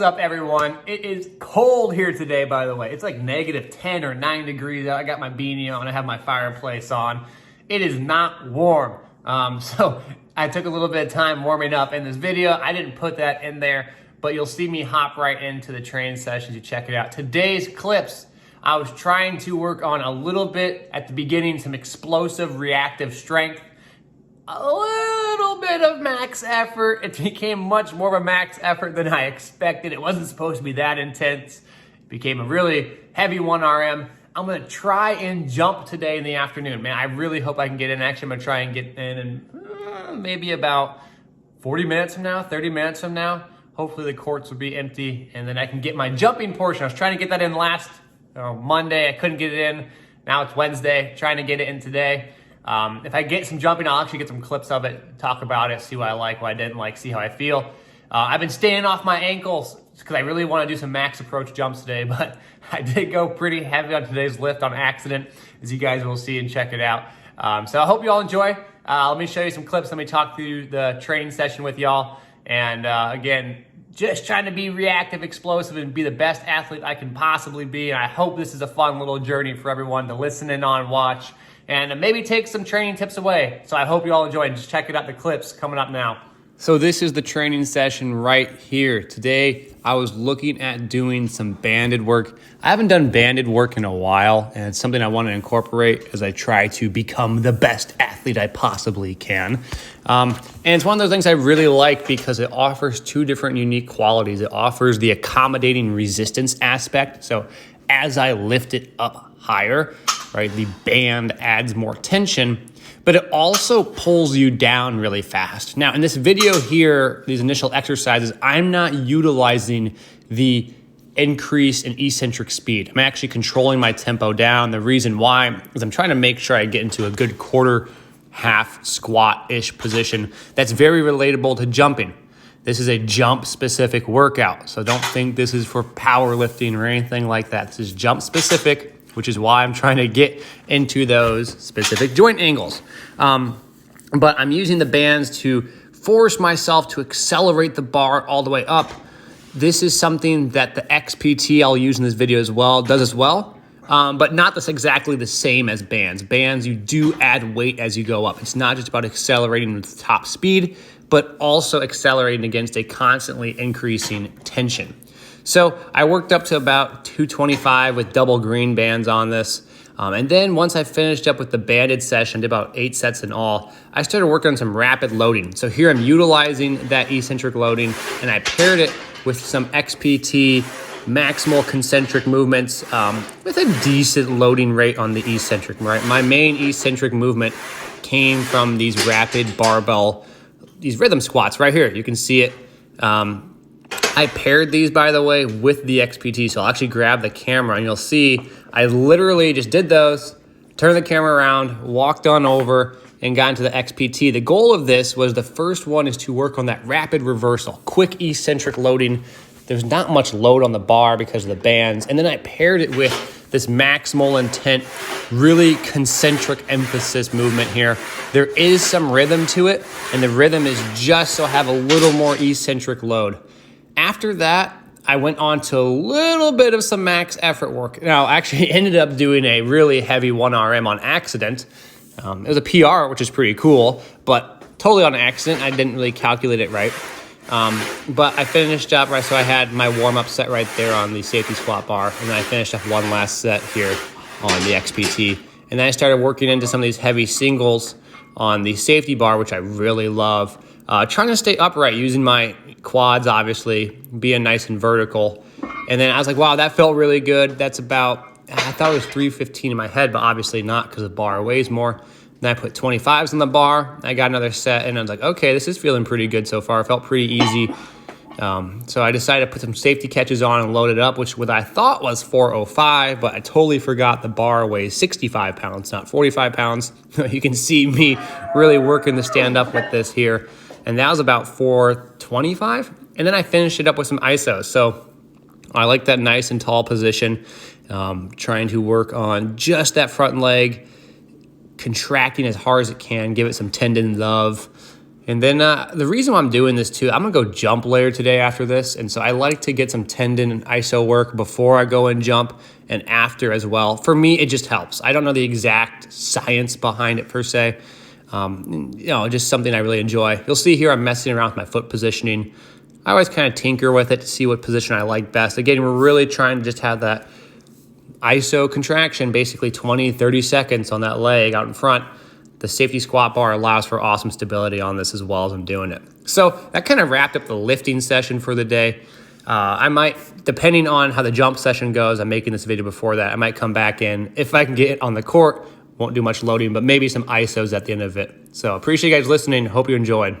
What's up, everyone? It is cold here today, by the way. It's like negative 10 or 9 degrees out. I got my beanie on. I have my fireplace on. It is not warm. So I took a little bit of time warming up in this video. I didn't put that in there, but you'll see me hop right into the training sessions. You check it out. Today's clips, I was trying to work on a little bit at the beginning, some explosive reactive strength. A little bit of max effort. It became much more of a max effort than I expected. It wasn't supposed to be that intense. It became a really heavy 1RM. I'm gonna try and jump today in the afternoon. Man, I really hope I can get in. Actually, I'm gonna try and get in maybe about 40 minutes from now, 30 minutes from now. Hopefully the courts will be empty and then I can get my jumping portion. I was trying to get that in last Monday. I couldn't get it in. Now it's Wednesday, trying to get it in today. If I get some jumping, I'll actually get some clips of it, talk about it, see what I like, what I didn't like, see how I feel. I've been staying off my ankles because I really want to do some max approach jumps today, but I did go pretty heavy on today's lift on accident, as you guys will see and check it out. So I hope you all enjoy. Let me show you some clips. Let me talk through the training session with y'all. And again, just trying to be reactive, explosive, and be the best athlete I can possibly be. And I hope this is a fun little journey for everyone to listen in on, watch, and maybe take some training tips away. So I hope you all enjoy it. Just check it out, the clips coming up now. So this is the training session right here. Today, I was looking at doing some banded work. I haven't done banded work in a while, and it's something I want to incorporate as I try to become the best athlete I possibly can. And it's one of those things I really like because it offers two different unique qualities. It offers the accommodating resistance aspect. So as I lift it up higher, right, the band adds more tension, but it also pulls you down really fast. Now, in this video here, these initial exercises, I'm not utilizing the increase in eccentric speed. I'm actually controlling my tempo down. The reason why is I'm trying to make sure I get into a good quarter half squat-ish position that's very relatable to jumping. This is a jump specific workout. So don't think this is for powerlifting or anything like that. This is jump specific, which is why I'm trying to get into those specific joint angles. But I'm using the bands to force myself to accelerate the bar all the way up. This is something that the XPT I'll use in this video as well does as well, but not this exactly the same as bands. Bands, you do add weight as you go up. It's not just about accelerating with top speed, but also accelerating against a constantly increasing tension. So I worked up to about 225 with double green bands on this. And then once I finished up with the banded session, did about 8 sets in all, I started working on some rapid loading. So here I'm utilizing that eccentric loading and I paired it with some XPT maximal concentric movements with a decent loading rate on the eccentric, right? My main eccentric movement came from these rapid barbell, these rhythm squats right here. You can see it. I paired these, by the way, with the XPT. So I'll actually grab the camera and you'll see I literally just did those, turned the camera around, walked on over and got into the XPT. The goal of this was the first one is to work on that rapid reversal, quick eccentric loading. There's not much load on the bar because of the bands. And then I paired it with this maximal intent, really concentric emphasis movement here. There is some rhythm to it, and the rhythm is just so I have a little more eccentric load. After that, I went on to a little bit of some max effort work. Now, I actually ended up doing a really heavy 1RM on accident. It was a PR, which is pretty cool, but totally on accident. I didn't really calculate it right. But I finished up, right, so I had my warm-up set right there on the safety squat bar, and then I finished up one last set here on the XPT. And then I started working into some of these heavy singles on the safety bar, which I really love. Trying to stay upright using my quads, obviously, being nice and vertical. And then I was like, wow, that felt really good. That's about, I thought it was 315 in my head, but obviously not because the bar weighs more. Then I put 25s on the bar. I got another set, and I was like, okay, this is feeling pretty good so far. It felt pretty easy. So I decided to put some safety catches on and load it up, which what I thought was 405, but I totally forgot the bar weighs 65 pounds, not 45 pounds. You can see me really working the stand up with this here. And that was about 425. And then I finished it up with some isos. So I like that nice and tall position, trying to work on just that front leg, contracting as hard as it can, give it some tendon love. And then the reason why I'm doing this too, I'm gonna go jump layer today after this. And so I like to get some tendon and iso work before I go and jump and after as well. For me, it just helps. I don't know the exact science behind it per se. Just something I really enjoy. You'll see here I'm messing around with my foot positioning. I always kind of tinker with it to see what position I like best. Again, we're really trying to just have that iso contraction, basically 20, 30 seconds on that leg out in front. The safety squat bar allows for awesome stability on this as well as I'm doing it. So that kind of wrapped up the lifting session for the day. I might, depending on how the jump session goes, I'm making this video before that, I might come back in. If I can get it on the court, won't do much loading, but maybe some isos at the end of it. So appreciate you guys listening. Hope you enjoyed.